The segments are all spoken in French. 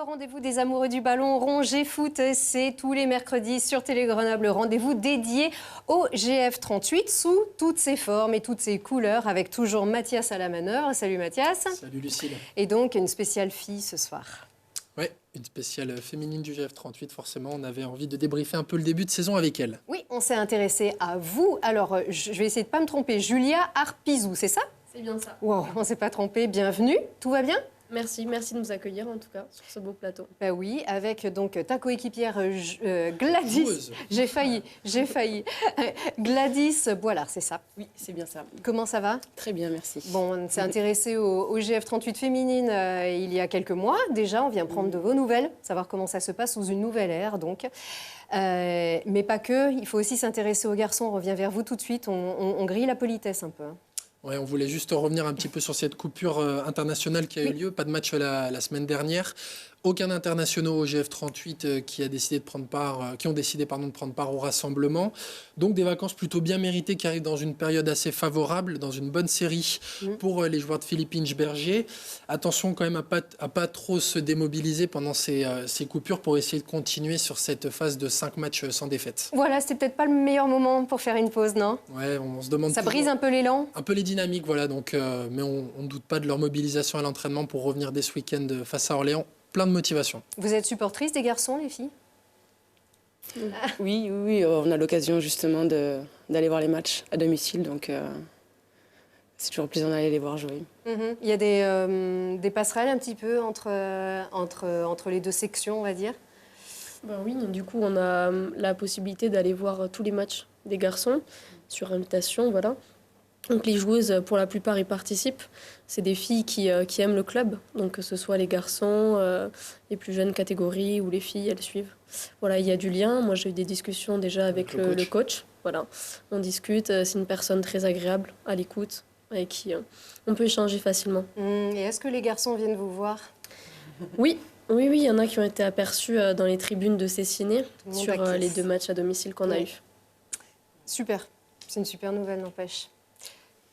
rendez-vous des amoureux du ballon rond G-Foot, c'est tous les mercredis sur Télé Grenoble. Rendez-vous dédié au GF38 sous toutes ses formes et toutes ses couleurs, avec toujours Mathias à la manœuvre. Salut Mathias. Salut Lucille. Et donc une spéciale fille ce soir. Oui, une spéciale féminine du GF38, forcément. On avait envie de débriefer un peu le début de saison avec elle. Oui, on s'est intéressé à vous. Alors, je vais essayer de ne pas me tromper. Julia Arpizou, c'est ça? C'est bien ça. Wow, on ne s'est pas trompé. Bienvenue. Tout va bien? Merci de nous accueillir en tout cas sur ce beau plateau. Ben oui, avec donc ta coéquipière Gladys. J'ai failli. Gladys Boilard, c'est ça? Oui, c'est bien ça. Comment ça va? Très bien, merci. Bon, on s'est intéressé au GF38 féminine il y a quelques mois. Déjà, on vient prendre de vos nouvelles, savoir comment ça se passe sous une nouvelle ère, donc. Mais pas que, il faut aussi s'intéresser aux garçons. On revient vers vous tout de suite. On grille la politesse un peu. Ouais, on voulait juste revenir un petit peu sur cette coupure internationale qui a eu lieu. Pas de match la semaine dernière. Aucun internationaux au GF38 qui ont décidé de prendre part au rassemblement. Donc des vacances plutôt bien méritées qui arrivent dans une période assez favorable, dans une bonne série pour les joueurs de Philippe Inchberger. Attention quand même à pas trop se démobiliser pendant ces coupures pour essayer de continuer sur cette phase de 5 matchs sans défaite. Voilà, c'était peut-être pas le meilleur moment pour faire une pause, non? Ouais, on se demande. Ça brise un peu l'élan? Un peu les dynamiques, voilà. Donc, mais on ne doute pas de leur mobilisation à l'entraînement pour revenir dès ce week-end face à Orléans. Plein de motivation. Vous êtes supportrice des garçons, les filles? Oui, on a l'occasion justement d'aller voir les matchs à domicile, donc c'est toujours plaisant d'aller les voir jouer. Il y a des passerelles un petit peu entre les deux sections, on va dire? Ben oui, du coup on a la possibilité d'aller voir tous les matchs des garçons sur invitation, voilà. Donc les joueuses, pour la plupart, y participent. C'est des filles qui aiment le club, donc que ce soit les garçons, les plus jeunes catégories ou les filles, elles suivent. Voilà, il y a du lien. Moi, j'ai eu des discussions déjà avec le coach. Voilà, on discute. C'est une personne très agréable, à l'écoute, avec qui on peut échanger facilement. Et est-ce que les garçons viennent vous voir? Oui, il y en a qui ont été aperçus dans les tribunes de Cessiné sur les 2 matchs à domicile qu'on a eus. Super, c'est une super nouvelle, n'empêche.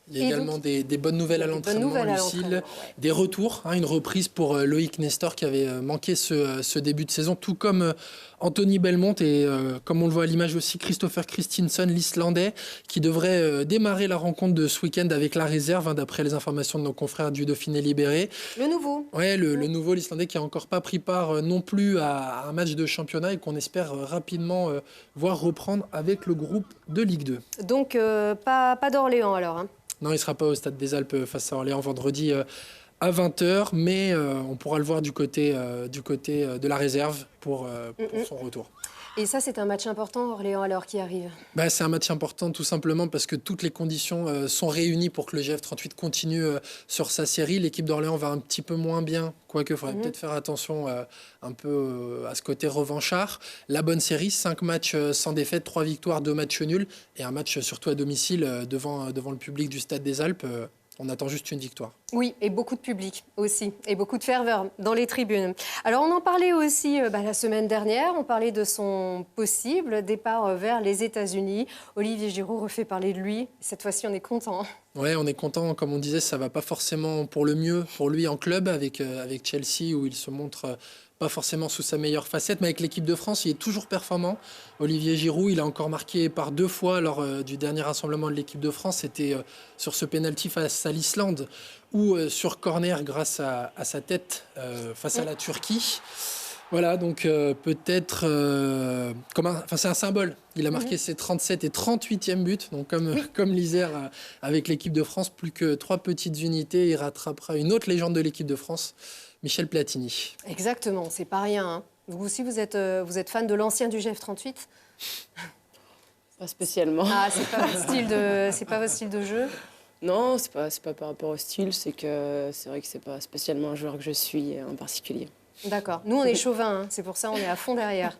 Il y a également des bonnes nouvelles à l'entraînement, Lucille. Des retours, une reprise pour Loïc Nestor qui avait manqué ce début de saison, tout comme Anthony Belmont et comme on le voit à l'image aussi, Christopher Christensen, l'Islandais, qui devrait démarrer la rencontre de ce week-end avec la réserve, d'après les informations de nos confrères du Dauphiné Libéré. Le nouveau. Oui, le nouveau, l'Islandais qui n'a encore pas pris part non plus à un match de championnat et qu'on espère rapidement voir reprendre avec le groupe de Ligue 2. Donc pas d'Orléans alors, hein? Non, il ne sera pas au Stade des Alpes face à Orléans vendredi à 20h, mais on pourra le voir du côté de la réserve pour son retour. Et ça, c'est un match important, Orléans, alors, qui arrive? C'est un match important tout simplement parce que toutes les conditions sont réunies pour que le GF38 continue sur sa série. L'équipe d'Orléans va un petit peu moins bien, quoique il faudrait peut-être faire attention un peu à ce côté revanchard. La bonne série, 5 matchs sans défaite, 3 victoires, 2 matchs nuls et un match surtout à domicile devant le public du Stade des Alpes. On attend juste une victoire. Oui, et beaucoup de public aussi, et beaucoup de ferveur dans les tribunes. Alors, on en parlait aussi la semaine dernière, on parlait de son possible départ vers les États-Unis. Olivier Giroud refait parler de lui. Cette fois-ci, on est content. Oui, on est content. Comme on disait, ça ne va pas forcément pour le mieux pour lui en club avec Chelsea, où il se montre pas forcément sous sa meilleure facette, mais avec l'équipe de France, il est toujours performant. Olivier Giroud, il a encore marqué par 2 fois lors du dernier rassemblement de l'équipe de France. C'était sur ce pénalty face à l'Islande ou sur corner grâce à sa tête face à la Turquie. Voilà, donc peut-être... c'est un symbole. Il a marqué ses 37 et 38e buts. Donc comme l'Isère avec l'équipe de France, plus que 3 petites unités, il rattrapera une autre légende de l'équipe de France, Michel Platini. Exactement, c'est pas rien. Hein. Vous aussi, vous êtes fan de l'ancien du GF38? Pas spécialement. Ah, c'est pas votre style de jeu? Non, c'est pas par rapport au style, c'est vrai que c'est pas spécialement un joueur que je suis en particulier. D'accord. Nous, on est chauvins, hein. C'est pour ça on est à fond derrière.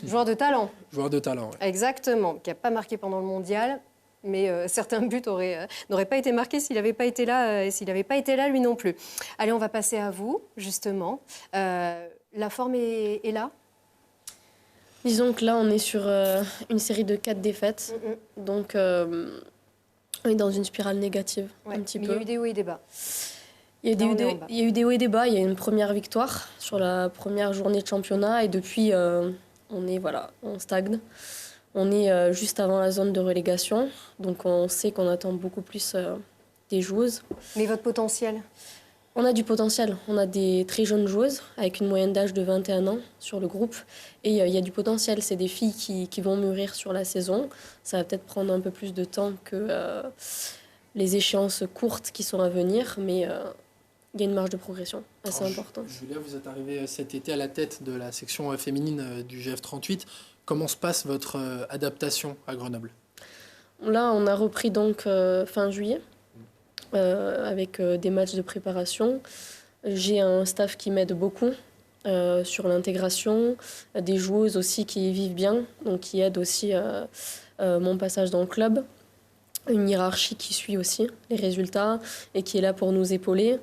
Joueur de talent. Joueur de talent, oui. Exactement, qui n'a pas marqué pendant le mondial, mais certains buts n'auraient pas été marqués s'il n'avait pas été là, et s'il n'avait pas été là lui non plus. Allez, on va passer à vous, justement. La forme est là? Disons que là, on est sur une série de 4 défaites, donc on est dans une spirale négative, un petit peu. Il y a eu des hauts et des bas. Il y a Là, on est eu en bas. il y a eu des hauts et des bas. Il y a eu une première victoire sur la première journée de championnat et depuis, on stagne. On est juste avant la zone de relégation, donc on sait qu'on attend beaucoup plus des joueuses. Mais votre potentiel? On a du potentiel, on a des très jeunes joueuses avec une moyenne d'âge de 21 ans sur le groupe et il y a du potentiel, c'est des filles qui vont mûrir sur la saison. Ça va peut-être prendre un peu plus de temps que les échéances courtes qui sont à venir, mais il y a une marge de progression assez importante. Julia, vous êtes arrivée cet été à la tête de la section féminine du GF38. Comment se passe votre adaptation à Grenoble? Là, on a repris donc fin juillet avec des matchs de préparation. J'ai un staff qui m'aide beaucoup sur l'intégration, des joueuses aussi qui y vivent bien, donc qui aident aussi mon passage dans le club. Une hiérarchie qui suit aussi les résultats et qui est là pour nous épauler,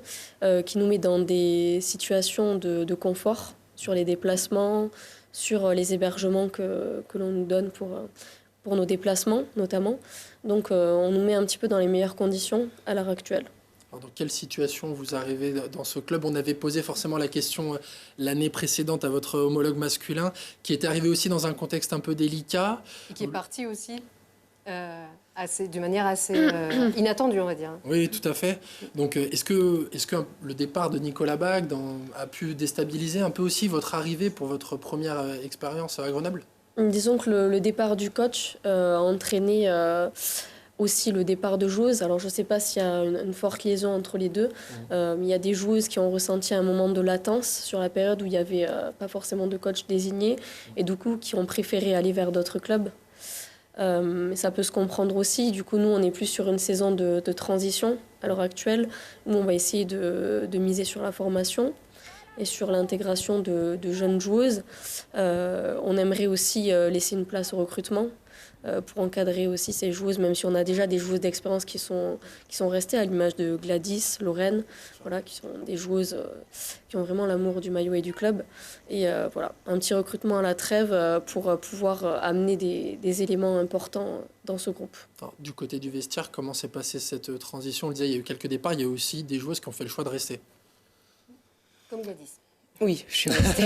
qui nous met dans des situations de confort sur les déplacements, sur les hébergements que l'on nous donne pour nos déplacements notamment. Donc on nous met un petit peu dans les meilleures conditions à l'heure actuelle. Alors, dans quelle situation vous arrivez dans ce club? On avait posé forcément la question l'année précédente à votre homologue masculin, qui est arrivé aussi dans un contexte un peu délicat. Et qui est parti aussi d'une manière assez inattendue, on va dire. Oui, tout à fait. Donc, est-ce que le départ de Nicolas Bach a pu déstabiliser un peu aussi votre arrivée pour votre première expérience à Grenoble? Disons que le départ du coach a entraîné aussi le départ de joueuses. Alors je ne sais pas s'il y a une forte liaison entre les deux. Il y a des joueuses qui ont ressenti un moment de latence sur la période où il n'y avait pas forcément de coach désigné et du coup qui ont préféré aller vers d'autres clubs. Ça peut se comprendre aussi. Du coup, nous, on est plus sur une saison de transition à l'heure actuelle, où on va essayer de miser sur la formation et sur l'intégration de jeunes joueuses. On aimerait aussi laisser une place au recrutement pour encadrer aussi ces joueuses, même si on a déjà des joueuses d'expérience qui sont restées, à l'image de Gladys, Lorraine, voilà, qui sont des joueuses qui ont vraiment l'amour du maillot et du club. Et voilà, un petit recrutement à la trêve pour pouvoir amener des éléments importants dans ce groupe. Alors, du côté du vestiaire, comment s'est passée cette transition? On le disait, il y a eu quelques départs, il y a aussi des joueuses qui ont fait le choix de rester. Comme Gladys. Oui, je suis restée.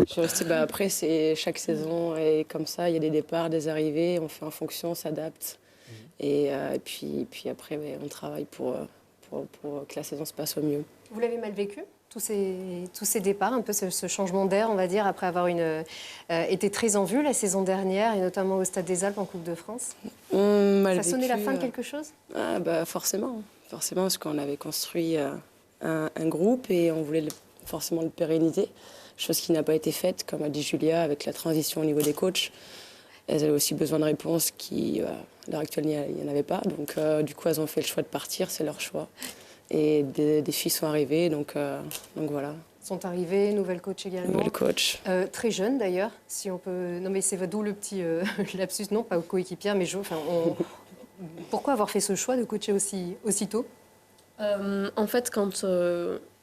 Je suis restée. Après, c'est chaque saison et comme ça, il y a des départs, des arrivées, on fait en fonction, on s'adapte. Et puis après, on travaille pour que la saison se passe au mieux. Vous l'avez mal vécu, tous ces départs, un peu ce changement d'air, on va dire, après avoir été très en vue la saison dernière, et notamment au Stade des Alpes en Coupe de France? Mal Ça sonnait la vécu, fin de quelque chose? Forcément, parce qu'on avait construit un groupe et on voulait forcément le pérenniser, chose qui n'a pas été faite, comme a dit Julia, avec la transition au niveau des coachs. Elles avaient aussi besoin de réponses qui, à l'heure actuelle, il n'y en avait pas. Donc, du coup, elles ont fait le choix de partir, c'est leur choix. Et des filles sont arrivées, donc voilà. Sont arrivées, nouvelle coach également. Nouvelle coach. Très jeune d'ailleurs, si on peut... Non mais c'est d'où le petit lapsus, non, pas coéquipière, mais pourquoi avoir fait ce choix de coacher aussitôt? En fait, quand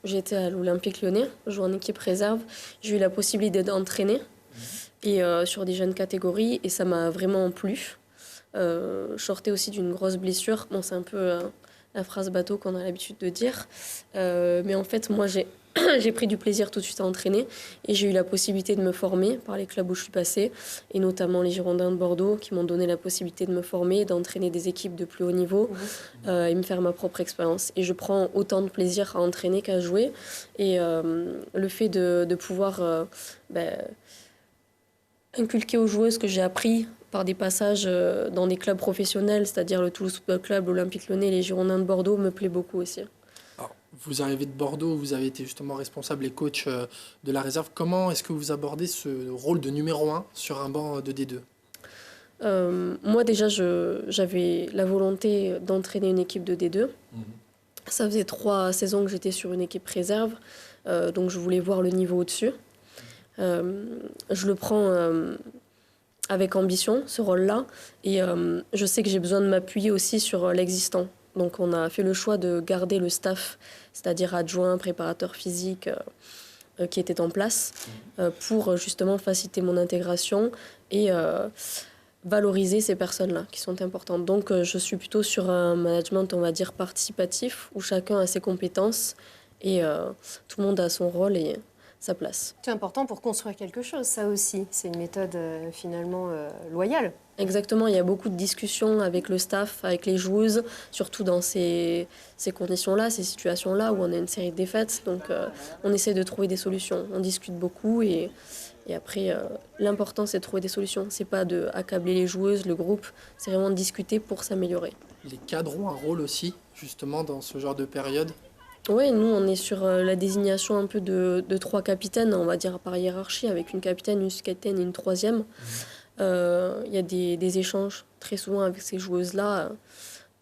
j'étais à l'Olympique Lyonnais, je jouais en équipe réserve, j'ai eu la possibilité d'entraîner et sur des jeunes catégories et ça m'a vraiment plu. Je sortais aussi d'une grosse blessure. Bon, c'est un peu la phrase bateau qu'on a l'habitude de dire. Mais en fait, moi, j'ai pris du plaisir tout de suite à entraîner et j'ai eu la possibilité de me former par les clubs où je suis passée et notamment les Girondins de Bordeaux qui m'ont donné la possibilité de me former, d'entraîner des équipes de plus haut niveau et me faire ma propre expérience. Et je prends autant de plaisir à entraîner qu'à jouer et le fait de pouvoir inculquer aux joueuses que j'ai appris par des passages dans des clubs professionnels, c'est-à-dire le Toulouse Football Club, l'Olympique Lyonnais, les Girondins de Bordeaux, me plaît beaucoup aussi. Alors, vous arrivez de Bordeaux, vous avez été justement responsable et coach de la réserve. Comment est-ce que vous abordez ce rôle de numéro 1 sur un banc de D2? Moi déjà, j'avais la volonté d'entraîner une équipe de D2. Ça faisait 3 saisons que j'étais sur une équipe réserve, donc je voulais voir le niveau au-dessus. Je le prends avec ambition, ce rôle-là, et je sais que j'ai besoin de m'appuyer aussi sur l'existant. Donc on a fait le choix de garder le staff, c'est-à-dire adjoint, préparateur physique, qui était en place, pour justement faciliter mon intégration et valoriser ces personnes-là qui sont importantes. Donc je suis plutôt sur un management, on va dire, participatif, où chacun a ses compétences et tout le monde a son rôle et sa place. C'est important pour construire quelque chose, ça aussi. C'est une méthode finalement loyale. Exactement, il y a beaucoup de discussions avec le staff, avec les joueuses, surtout dans ces conditions-là, ces situations-là où on a une série de défaites. Donc on essaie de trouver des solutions. On discute beaucoup et après, l'important c'est de trouver des solutions. C'est pas d'accabler les joueuses, le groupe, c'est vraiment de discuter pour s'améliorer. Les cadres ont un rôle aussi, justement, dans ce genre de période. Oui, nous, on est sur la désignation un peu de 3 capitaines, on va dire par hiérarchie, avec une capitaine, une capitaine et une troisième. Il y a des échanges très souvent avec ces joueuses-là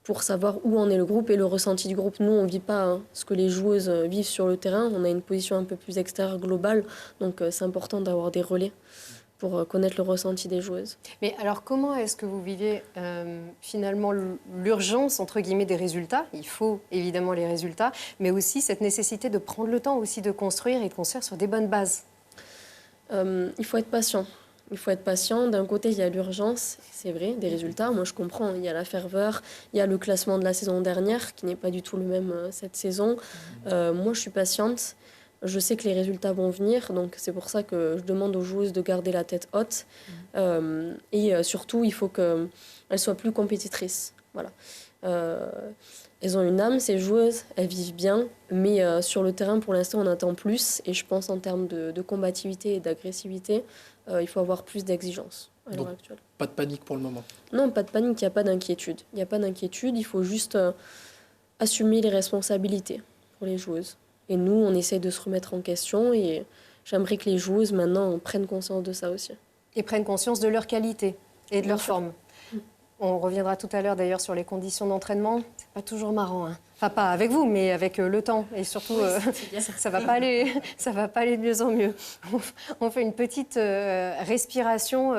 pour savoir où en est le groupe et le ressenti du groupe. Nous, on ne vit pas ce que les joueuses vivent sur le terrain. On a une position un peu plus extérieure, globale. Donc, c'est important d'avoir des relais pour connaître le ressenti des joueuses. Mais alors, comment est-ce que vous vivez finalement l'urgence, entre guillemets, des résultats? Il faut évidemment les résultats, mais aussi cette nécessité de prendre le temps aussi de construire et de construire sur des bonnes bases. Il faut être patient. Il faut être patient. D'un côté, il y a l'urgence, c'est vrai, des résultats. Moi, je comprends. Il y a la ferveur, il y a le classement de la saison dernière, qui n'est pas du tout le même cette saison. Moi, je suis patiente. Je sais que les résultats vont venir, donc c'est pour ça que je demande aux joueuses de garder la tête haute. Et surtout, il faut qu'elles soient plus compétitrices. Voilà. Elles ont une âme, ces joueuses, elles vivent bien, mais sur le terrain, pour l'instant, on attend plus. Et je pense en termes de combativité et d'agressivité, il faut avoir plus d'exigence à l'heure actuelle. Pas de panique pour le moment? Non, pas de panique, il n'y a pas d'inquiétude. Il n'y a pas d'inquiétude, il faut juste assumer les responsabilités pour les joueuses. Et nous, on essaie de se remettre en question et j'aimerais que les joueuses, maintenant, prennent conscience de ça aussi. Et prennent conscience de leur qualité et de leur forme. On reviendra tout à l'heure d'ailleurs sur les conditions d'entraînement. C'est pas toujours marrant, hein. Enfin, pas avec vous, mais avec le temps. Et surtout, ça va pas aller de mieux en mieux. On fait une petite respiration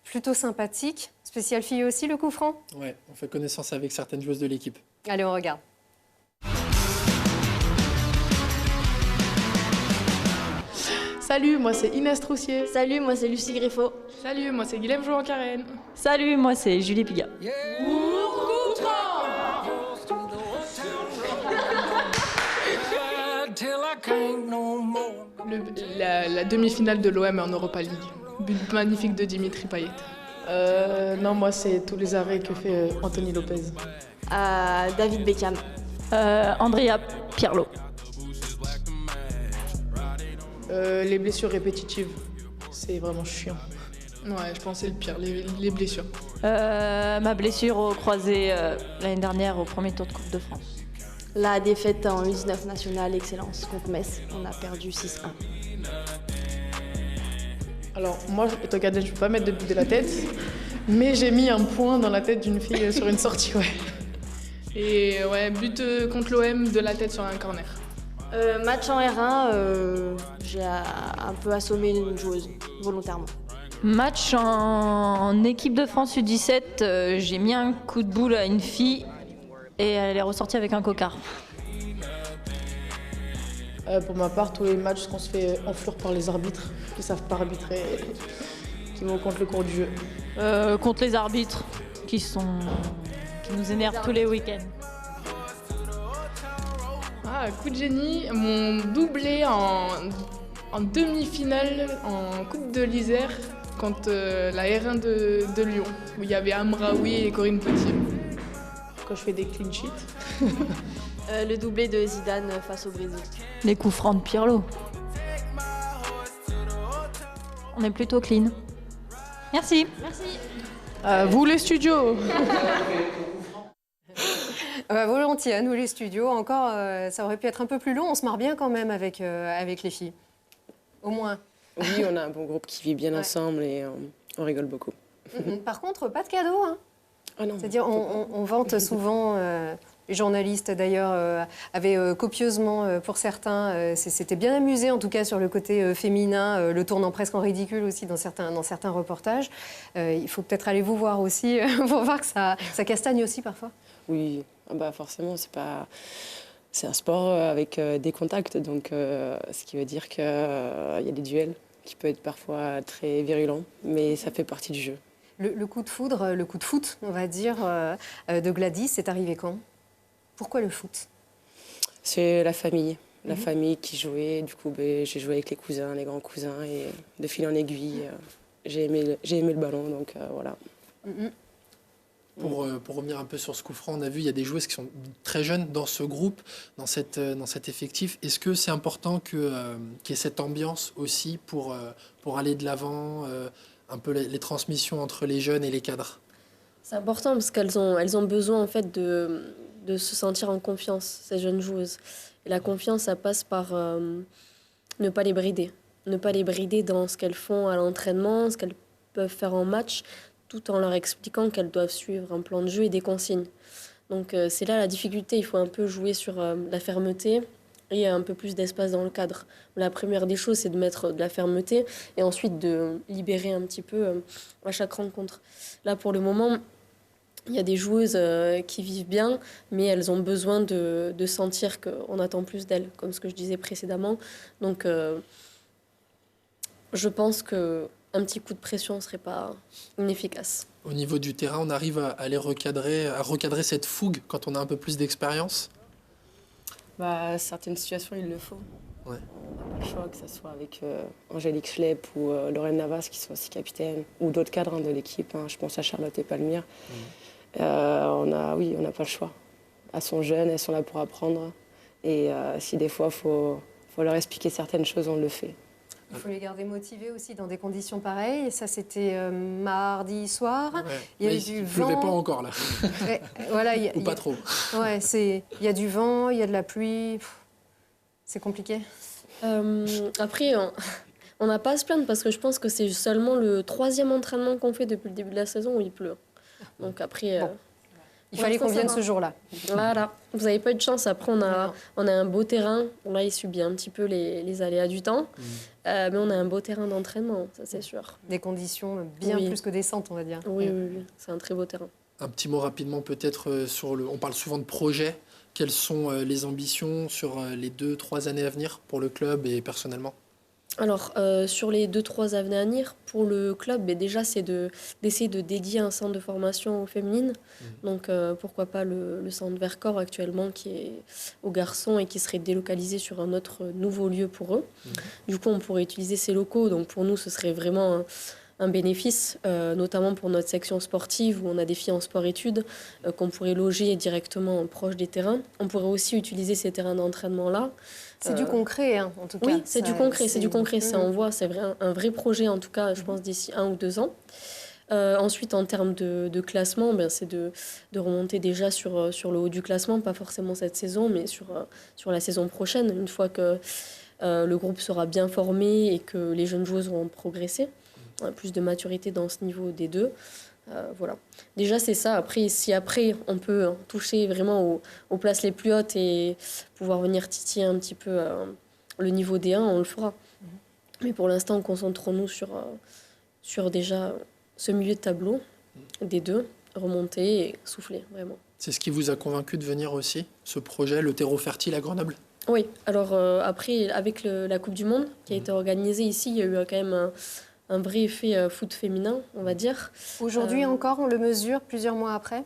plutôt sympathique. Spéciale fille aussi, le coup franc? Ouais, on fait connaissance avec certaines joueuses de l'équipe. Allez, on regarde. Salut, moi c'est Inès Troussier. Salut, moi c'est Lucie Griffo. Salut, moi c'est Guilhem Jouan-Carène. Salut, moi c'est Julie Pigat. La demi-finale de l'OM en Europa League. But magnifique de Dimitri Payet. Non, moi c'est tous les arrêts que fait Anthony Lopez. David Beckham. Andrea Pirlo. Les blessures répétitives, c'est vraiment chiant. Ouais, je pense que c'est le pire, les blessures. Ma blessure au croisé l'année dernière au premier tour de Coupe de France. La défaite en U19 nationale Excellence contre Metz, on a perdu 6-1. Alors moi, étant gardienne, je peux pas mettre de but de la tête, mais j'ai mis un point dans la tête d'une fille sur une sortie, ouais. Et ouais, but contre l'OM de la tête sur un corner. Match en R1, j'ai un peu assommé une joueuse, volontairement. Match en équipe de France U17, j'ai mis un coup de boule à une fille et elle est ressortie avec un cocard. Pour ma part, tous les matchs qu'on se fait enflure par les arbitres, qui savent pas arbitrer, qui vont contre le cours du jeu. Contre les arbitres qui nous énervent tous les week-ends. Ah, coup de génie, mon doublé en demi-finale en Coupe de l'Isère contre la R1 de Lyon, où il y avait Amraoui et Corinne Potier. Quand je fais des clean sheets. Le doublé de Zidane face au Brésil. Les coups francs de Pirlo. On est plutôt clean. Merci. Vous les studios. Volontiers, à nous les studios. Encore, ça aurait pu être un peu plus long. On se marre bien quand même avec les filles. Au moins. Oui, on a un bon groupe qui vit bien ensemble et on rigole beaucoup. Par contre, pas de cadeaux, hein. Ah non. C'est-à-dire, on vante souvent, les journalistes d'ailleurs avaient copieusement, pour certains, c'était bien amusé en tout cas sur le côté féminin, le tournant presque en ridicule aussi dans certains reportages. Il faut peut-être aller vous voir aussi pour voir que ça castagne aussi parfois. Oui, bah forcément, c'est un sport avec des contacts, donc ce qui veut dire qu'il y a des duels qui peuvent être parfois très virulents, mais ça fait partie du jeu. Le coup de foudre, le coup de foot, on va dire, de Gladys, c'est arrivé quand? Pourquoi le foot? C'est la famille. La famille qui jouait. Du coup, j'ai joué avec les cousins, les grands cousins. Et de fil en aiguille, j'ai aimé le ballon. Donc voilà. Pour revenir un peu sur ce coup franc, on a vu il y a des joueuses qui sont très jeunes dans ce groupe, dans cet effectif. Est-ce que c'est important qu'il y ait cette ambiance aussi pour aller de l'avant, un peu les transmissions entre les jeunes et les cadres? C'est important parce elles ont besoin en fait de se sentir en confiance, ces jeunes joueuses. Et la confiance, ça passe par ne pas les brider. Ne pas les brider dans ce qu'elles font à l'entraînement, ce qu'elles peuvent faire en match, tout en leur expliquant qu'elles doivent suivre un plan de jeu et des consignes. Donc c'est là la difficulté, il faut un peu jouer sur la fermeté et un peu plus d'espace dans le cadre. La première des choses, c'est de mettre de la fermeté et ensuite de libérer un petit peu à chaque rencontre. Là, pour le moment, il y a des joueuses qui vivent bien, mais elles ont besoin de sentir qu'on attend plus d'elles, comme ce que je disais précédemment. Donc je pense que un petit coup de pression ne serait pas inefficace. Au niveau du terrain, on arrive à recadrer cette fougue quand on a un peu plus d'expérience? Certaines situations, il le faut. Ouais. On n'a pas le choix, que ce soit avec Angélique Schlepp ou Lorraine Navas, qui sont aussi capitaines, ou d'autres cadres de l'équipe. Je pense à Charlotte et Palmyre. On n'a pas le choix. Elles sont jeunes, elles sont là pour apprendre. Et si des fois, il faut leur expliquer certaines choses, on le fait. Il faut les garder motivés aussi dans des conditions pareilles. Et ça, c'était mardi soir. Ouais. Il y a eu Il du ne pleuvait vent. pas encore là, Ouais, voilà, ou pas trop. Ouais, il y a du vent, il y a de la pluie. C'est compliqué. Après, on n'a pas à se plaindre parce que je pense que c'est seulement le 3e entraînement qu'on fait depuis le début de la saison où il pleut. Donc après... Bon. Il fallait qu'on vienne ce jour-là. Voilà, vous n'avez pas eu de chance. Après, on a un beau terrain. Bon, là, il subit un petit peu les aléas du temps. Mais on a un beau terrain d'entraînement, ça c'est sûr. Des conditions bien plus que décentes, on va dire. Oui, c'est un très beau terrain. Un petit mot rapidement peut-être on parle souvent de projets. Quelles sont les ambitions sur les 2-3 années à venir pour le club et personnellement? Alors, sur les 2-3 années à venir, pour le club, déjà, c'est d'essayer de dédier un centre de formation aux féminines. Donc, pourquoi pas le centre Vercors actuellement qui est aux garçons et qui serait délocalisé sur un autre nouveau lieu pour eux. Du coup, on pourrait utiliser ces locaux. Donc, pour nous, ce serait vraiment un bénéfice, notamment pour notre section sportive où on a des filles en sport-études qu'on pourrait loger directement proche des terrains. On pourrait aussi utiliser ces terrains d'entraînement-là. C'est du concret, hein, en tout cas. Oui, c'est du concret, c'est du concret. Ça, on voit, c'est un vrai projet, en tout cas, je pense, d'ici 1 ou 2 ans. Ensuite, en termes de classement, c'est de remonter déjà sur le haut du classement, pas forcément cette saison, mais sur la saison prochaine, une fois que le groupe sera bien formé et que les jeunes joueuses auront progressé. Plus de maturité dans ce niveau des deux. Voilà. Déjà, c'est ça. Après, si on peut toucher vraiment aux places les plus hautes et pouvoir venir titiller un petit peu le niveau des 1, on le fera. Mais pour l'instant, concentrons-nous sur déjà ce milieu de tableau des 2, remonter et souffler, vraiment. C'est ce qui vous a convaincu de venir aussi, ce projet, le terreau fertile à Grenoble? Oui. Alors, après, avec la Coupe du Monde qui a été organisée ici, il y a eu quand même un vrai effet foot féminin, on va dire. Aujourd'hui encore, on le mesure plusieurs mois après?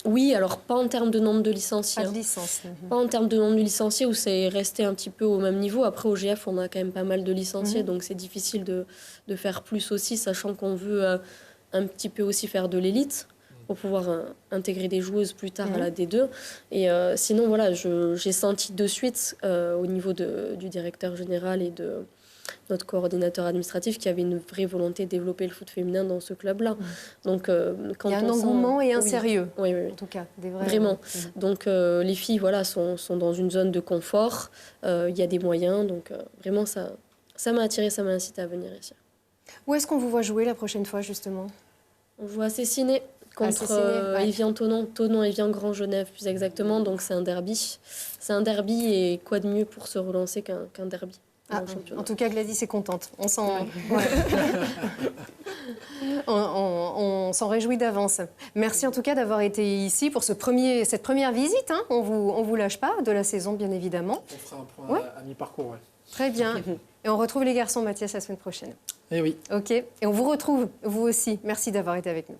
Oui, alors pas en termes de nombre de licenciés. Pas de licence. Pas en termes de nombre de licenciés où c'est resté un petit peu au même niveau. Après, au GF, on a quand même pas mal de licenciés, donc c'est difficile de faire plus aussi, sachant qu'on veut un petit peu aussi faire de l'élite pour pouvoir intégrer des joueuses plus tard à la D2. Et sinon, voilà, j'ai senti de suite au niveau du directeur général et de notre coordinateur administratif qui avait une vraie volonté de développer le foot féminin dans ce club-là. Donc, quand il y a un engouement et un sérieux, oui. En tout cas. Des vrais... Vraiment. Donc, les filles sont dans une zone de confort. Il y a des moyens. Donc, vraiment, ça m'a attiré, ça m'a incité à venir ici. Où est-ce qu'on vous voit jouer la prochaine fois, justement? On joue à Cessiné contre Thonon Évian Grand Genève, plus exactement. Donc, c'est un derby. C'est un derby et quoi de mieux pour se relancer qu'un derby? Ah, au championnat. en tout cas, Gladys est contente. On s'en ouais. on s'en réjouit d'avance. Merci en tout cas d'avoir été ici pour cette première visite. Hein. On vous lâche pas de la saison, bien évidemment. On fera un point à mi-parcours, ouais. Très bien. Et on retrouve les garçons, Mathias, la semaine prochaine. Eh oui. OK. Et on vous retrouve, vous aussi. Merci d'avoir été avec nous.